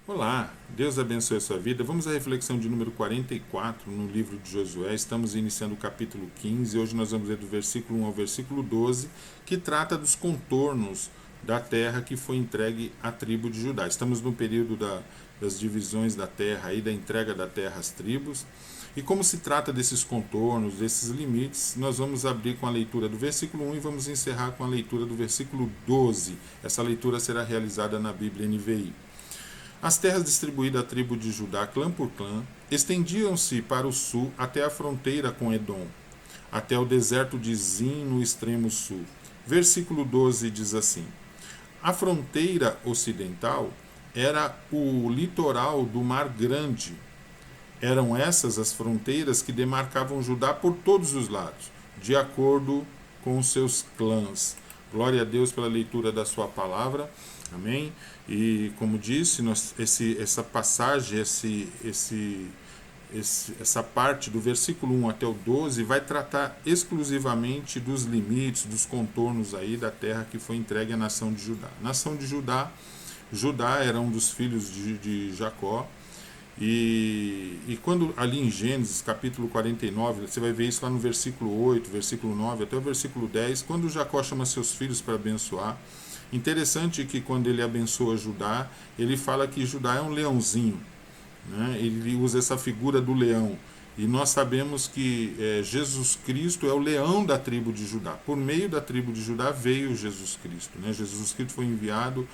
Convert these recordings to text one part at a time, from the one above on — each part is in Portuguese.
Olá, Deus abençoe a sua vida. Vamos à reflexão de número 44 no livro de Josué. Estamos iniciando o capítulo 15. Hoje nós vamos ler do versículo 1 ao versículo 12, que trata dos contornos da terra que foi entregue à tribo de Judá. Estamos no período das divisões da terra e da entrega da terra às tribos. E como se trata desses contornos, desses limites, nós vamos abrir com a leitura do versículo 1 e vamos encerrar com a leitura do versículo 12. Essa leitura será realizada na Bíblia NVI. As terras distribuídas à tribo de Judá, clã por clã, estendiam-se para o sul até a fronteira com Edom, até o deserto de Zin no extremo sul. Versículo 12 diz assim: a fronteira ocidental era o litoral do Mar Grande. Eram essas as fronteiras que demarcavam Judá por todos os lados, de acordo com os seus clãs. Glória a Deus pela leitura da sua palavra. Amém? E como disse, essa passagem, essa parte do versículo 1 até o 12 vai tratar exclusivamente dos limites, dos contornos aí da terra que foi entregue à nação de Judá. Nação de Judá, Judá era um dos filhos de Jacó. E quando ali em Gênesis capítulo 49, você vai ver isso lá no versículo 8, versículo 9 até o versículo 10, quando Jacó chama seus filhos para abençoar. Interessante que quando ele abençoa Judá, ele fala que Judá é um leãozinho, né? Ele usa essa figura do leão. E nós sabemos que Jesus Cristo é o leão da tribo de Judá. Por meio da tribo de Judá veio Jesus Cristo, né? Jesus Cristo foi enviado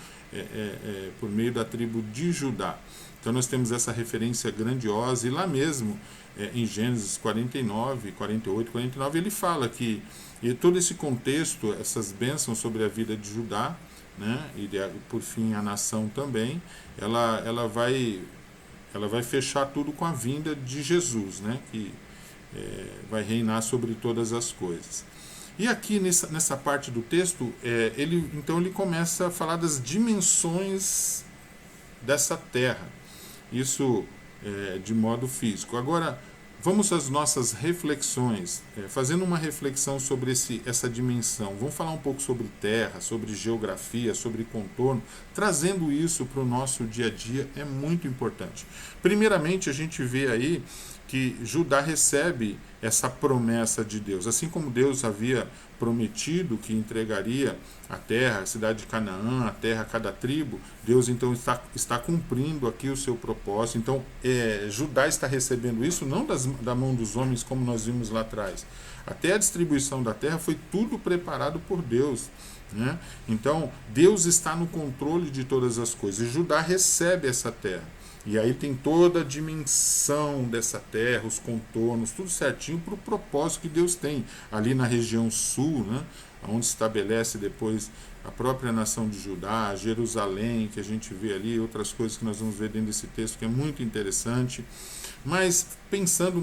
por meio da tribo de Judá. Então nós temos essa referência grandiosa. E lá mesmo, em Gênesis 49, 48, 49, ele fala que todo esse contexto, essas bênçãos sobre a vida de Judá, né? E por fim a nação também, ela vai fechar tudo com a vinda de Jesus, né? Que vai reinar sobre todas as coisas. E aqui nessa parte do texto, ele começa a falar das dimensões dessa terra. Isso de modo físico. Agora, vamos às nossas reflexões, fazendo uma reflexão sobre essa dimensão. Vamos falar um pouco sobre terra, sobre geografia, sobre contorno, trazendo isso para o nosso dia a dia é muito importante. Primeiramente, a gente vê aí que Judá recebe essa promessa de Deus. Assim como Deus havia prometido que entregaria a terra, a cidade de Canaã, a terra a cada tribo, Deus então está cumprindo aqui o seu propósito. Então, Judá está recebendo isso não da mão dos homens, como nós vimos lá atrás. Até a distribuição da terra foi tudo preparado por Deus, né? Então, Deus está no controle de todas as coisas. Judá recebe essa terra. E aí tem toda a dimensão dessa terra, os contornos, tudo certinho para o propósito que Deus tem. Ali na região sul, né, onde se estabelece depois a própria nação de Judá, Jerusalém, que a gente vê ali, outras coisas que nós vamos ver dentro desse texto, que é muito interessante. Mas pensando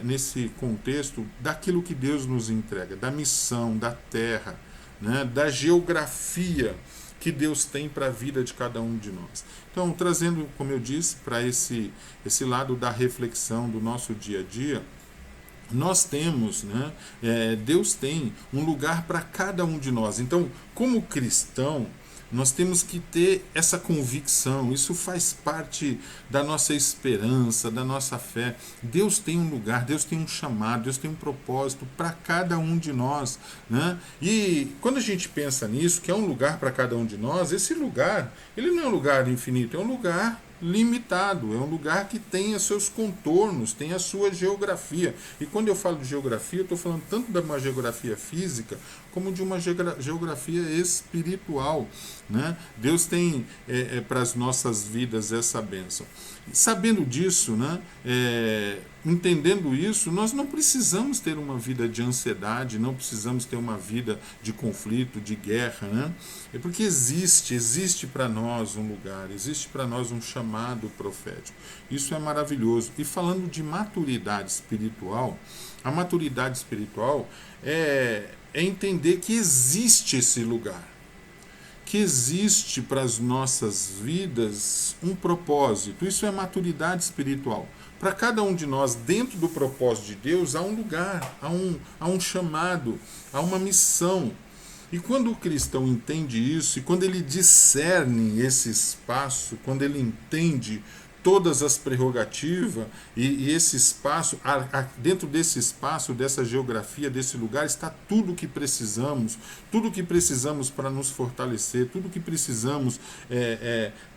nesse contexto daquilo que Deus nos entrega, da missão, da terra, né, da geografia que Deus tem para a vida de cada um de nós. Então, trazendo, como eu disse, para esse lado da reflexão do nosso dia a dia, nós temos, né, Deus tem um lugar para cada um de nós. Então, como cristão, nós temos que ter essa convicção, isso faz parte da nossa esperança, da nossa fé. Deus tem um lugar, Deus tem um chamado, Deus tem um propósito para cada um de nós, né? E quando a gente pensa nisso, que é um lugar para cada um de nós, esse lugar, ele não é um lugar infinito, é um lugar limitado, é um lugar que tem os seus contornos, tem a sua geografia. E quando eu falo de geografia, eu estou falando tanto de uma geografia física como de uma geografia espiritual, né? Deus tem para as nossas vidas essa bênção. Sabendo disso, né, entendendo isso, nós não precisamos ter uma vida de ansiedade, não precisamos ter uma vida de conflito, de guerra, né? É porque existe para nós um lugar, existe para nós um chamado profético. Isso é maravilhoso. E falando de maturidade espiritual, a maturidade espiritual é entender que existe esse lugar, que existe para as nossas vidas um propósito. Isso é maturidade espiritual. Para cada um de nós, dentro do propósito de Deus, há um lugar, há um chamado, há uma missão. E quando o cristão entende isso, e quando ele discerne esse espaço, quando ele entende todas as prerrogativas e esse espaço, dentro desse espaço, dessa geografia, desse lugar, está tudo o que precisamos para nos fortalecer, tudo o que precisamos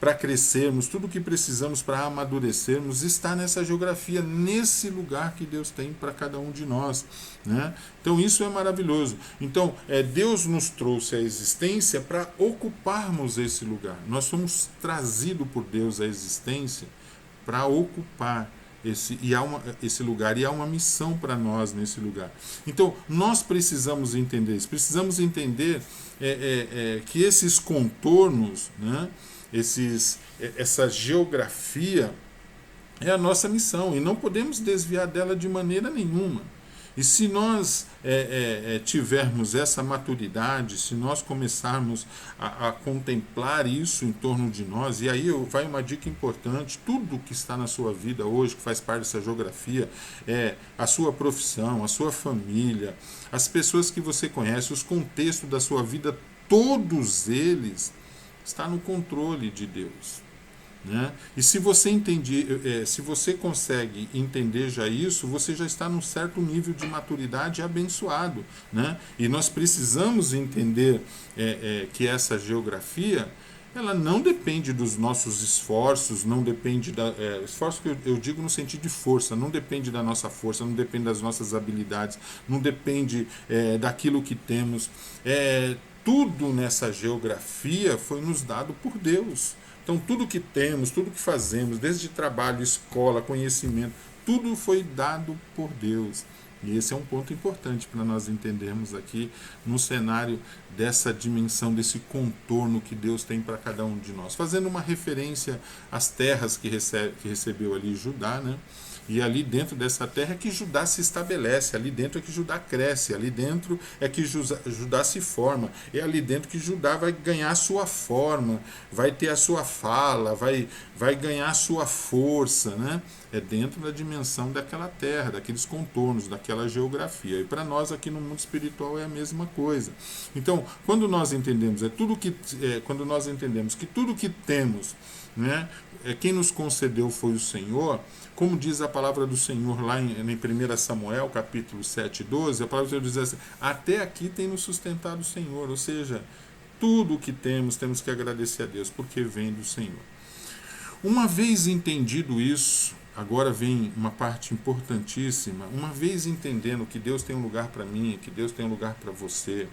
para crescermos, tudo o que precisamos para amadurecermos, está nessa geografia, nesse lugar que Deus tem para cada um de nós, né? Então isso é maravilhoso. Então Deus nos trouxe à existência para ocuparmos esse lugar. Nós somos trazidos por Deus à existência para ocupar esse lugar, e há uma missão para nós nesse lugar. Então nós precisamos entender isso, precisamos entender que esses contornos, né, essa geografia é a nossa missão, e não podemos desviar dela de maneira nenhuma. E se nós tivermos essa maturidade, se nós começarmos a contemplar isso em torno de nós, e aí vai uma dica importante: tudo que está na sua vida hoje, que faz parte dessa geografia, a sua profissão, a sua família, as pessoas que você conhece, os contextos da sua vida, todos eles estão no controle de Deus. Né? E se você se você consegue entender já isso, você já está num certo nível de maturidade abençoado, né? E nós precisamos entender que essa geografia, ela não depende dos nossos esforços, não depende esforço que eu digo no sentido de força, não depende da nossa força, não depende das nossas habilidades, não depende daquilo que temos. Tudo nessa geografia foi nos dado por Deus. Então tudo que temos, tudo que fazemos, desde trabalho, escola, conhecimento, tudo foi dado por Deus. E esse é um ponto importante para nós entendermos aqui no cenário dessa dimensão, desse contorno que Deus tem para cada um de nós. Fazendo uma referência às terras que recebeu ali Judá, né? E ali dentro dessa terra é que Judá se estabelece, ali dentro é que Judá cresce, ali dentro é que Judá se forma, é ali dentro que Judá vai ganhar a sua forma, vai ter a sua fala, vai ganhar a sua força, né? É dentro da dimensão daquela terra, daqueles contornos, daquela geografia. E para nós aqui no mundo espiritual é a mesma coisa. Então, quando nós entendemos, quando nós entendemos que tudo que temos, né, quem nos concedeu foi o Senhor, como diz a palavra do Senhor lá em 1 Samuel, capítulo 7, 12, a palavra do Senhor diz assim: até aqui tem nos sustentado o Senhor. Ou seja, tudo o que temos que agradecer a Deus, porque vem do Senhor. Uma vez entendido isso, agora vem uma parte importantíssima. Uma vez entendendo que Deus tem um lugar para mim, que Deus tem um lugar para você,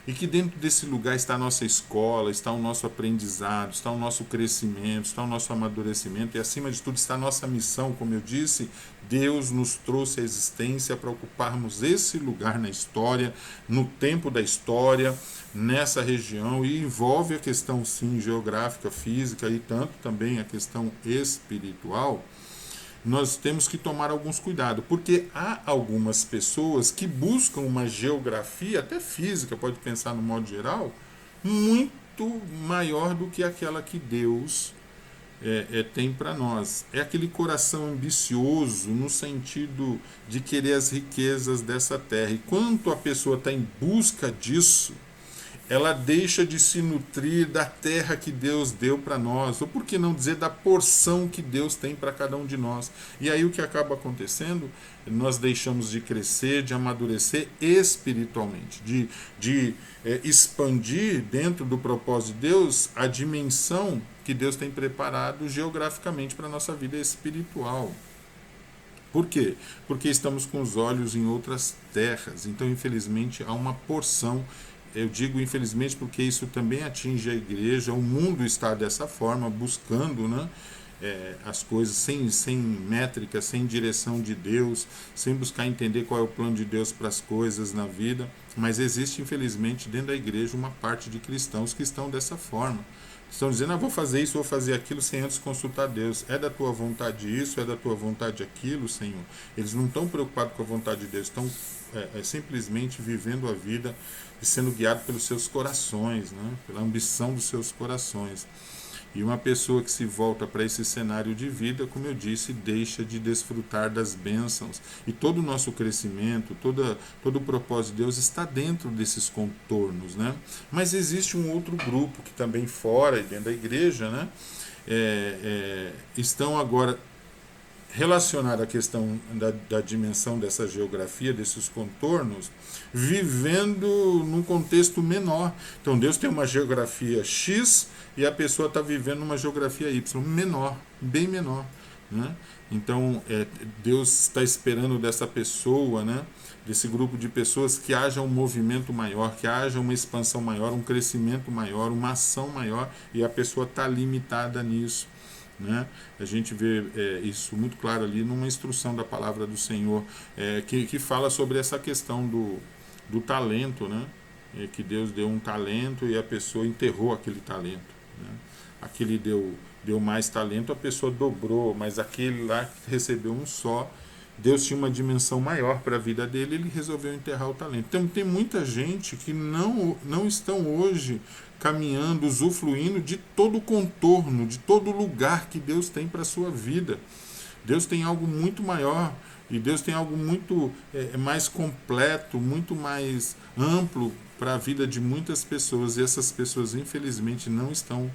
e que dentro desse lugar está a nossa escola, está o nosso aprendizado, está o nosso crescimento, está o nosso amadurecimento, e acima de tudo está a nossa missão. Como eu disse, Deus nos trouxe à existência para ocuparmos esse lugar na história, no tempo da história, nessa região, e envolve a questão sim geográfica, física, e tanto também a questão espiritual. Nós temos que tomar alguns cuidados, porque há algumas pessoas que buscam uma geografia, até física, pode pensar no modo geral, muito maior do que aquela que Deus tem para nós. É aquele coração ambicioso no sentido de querer as riquezas dessa terra. E quanto a pessoa está em busca disso, ela deixa de se nutrir da terra que Deus deu para nós, ou por que não dizer da porção que Deus tem para cada um de nós. E aí o que acaba acontecendo? Nós deixamos de crescer, de amadurecer espiritualmente, de expandir dentro do propósito de Deus a dimensão que Deus tem preparado geograficamente para a nossa vida espiritual. Por quê? Porque estamos com os olhos em outras terras. Então, infelizmente, há uma porção. Eu digo infelizmente porque isso também atinge a igreja. O mundo está dessa forma, buscando, né, as coisas sem métrica, sem direção de Deus, sem buscar entender qual é o plano de Deus para as coisas na vida. Mas existe, infelizmente, dentro da igreja uma parte de cristãos que estão dessa forma. Estão dizendo: vou fazer isso, vou fazer aquilo, sem antes consultar Deus. É da tua vontade isso, é da tua vontade aquilo, Senhor. Eles não estão preocupados com a vontade de Deus, estão simplesmente vivendo a vida e sendo guiados pelos seus corações, né? Pela ambição dos seus corações. E uma pessoa que se volta para esse cenário de vida, como eu disse, deixa de desfrutar das bênçãos. E todo o nosso crescimento, todo o propósito de Deus está dentro desses contornos, né? Mas existe um outro grupo que também fora e dentro da igreja, né? Estão agora relacionado à questão da dimensão dessa geografia, desses contornos, vivendo num contexto menor. Então Deus tem uma geografia X e a pessoa está vivendo numa geografia Y menor, bem menor, né? Então Deus está esperando dessa pessoa, né, desse grupo de pessoas, que haja um movimento maior, que haja uma expansão maior, um crescimento maior, uma ação maior, e a pessoa está limitada nisso. Né? A gente vê isso muito claro ali numa instrução da palavra do Senhor, que fala sobre essa questão do talento, né? Que Deus deu um talento e a pessoa enterrou aquele talento, né? Aquele deu mais talento, a pessoa dobrou, mas aquele lá que recebeu um só, Deus tinha uma dimensão maior para a vida dele, ele resolveu enterrar o talento. Então tem muita gente que não estão hoje caminhando, usufruindo de todo o contorno, de todo o lugar que Deus tem para a sua vida. Deus tem algo muito maior e Deus tem algo muito mais completo, muito mais amplo para a vida de muitas pessoas, e essas pessoas infelizmente não estão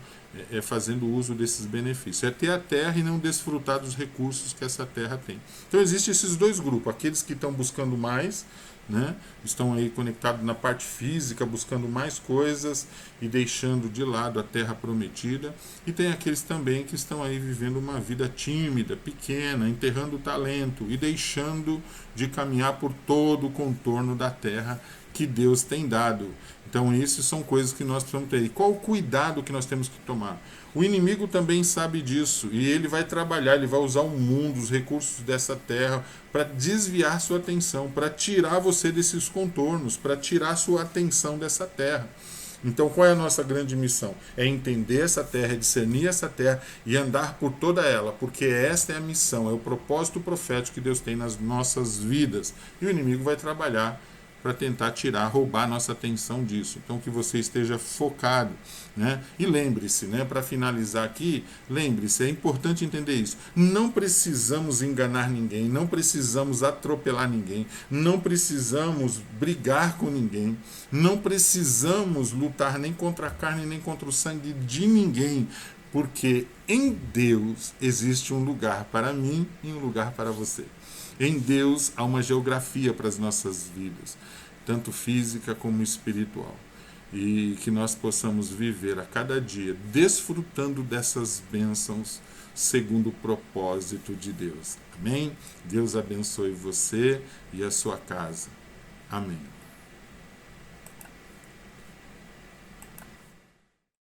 fazendo uso desses benefícios. É ter a terra e não desfrutar dos recursos que essa terra tem. Então existem esses dois grupos, aqueles que estão buscando mais, né? Estão aí conectados na parte física, buscando mais coisas e deixando de lado a terra prometida, e tem aqueles também que estão aí vivendo uma vida tímida, pequena, enterrando o talento e deixando de caminhar por todo o contorno da terra que Deus tem dado. Então isso são coisas que nós precisamos ter. E qual o cuidado que nós temos que tomar? O inimigo também sabe disso, e ele vai trabalhar, ele vai usar o mundo, os recursos dessa terra, para desviar sua atenção, para tirar você desses contornos, para tirar sua atenção dessa terra. Então qual é a nossa grande missão? É entender essa terra, é discernir essa terra e andar por toda ela, porque esta é a missão, é o propósito profético que Deus tem nas nossas vidas. E o inimigo vai trabalhar para tentar tirar, roubar nossa atenção disso. Então que você esteja focado, né? E lembre-se, né, para finalizar aqui, lembre-se, é importante entender isso. Não precisamos enganar ninguém, não precisamos atropelar ninguém, não precisamos brigar com ninguém, não precisamos lutar nem contra a carne nem contra o sangue de ninguém, porque em Deus existe um lugar para mim e um lugar para você. Em Deus há uma geografia para as nossas vidas, tanto física como espiritual. E que nós possamos viver a cada dia desfrutando dessas bênçãos segundo o propósito de Deus. Amém? Deus abençoe você e a sua casa. Amém.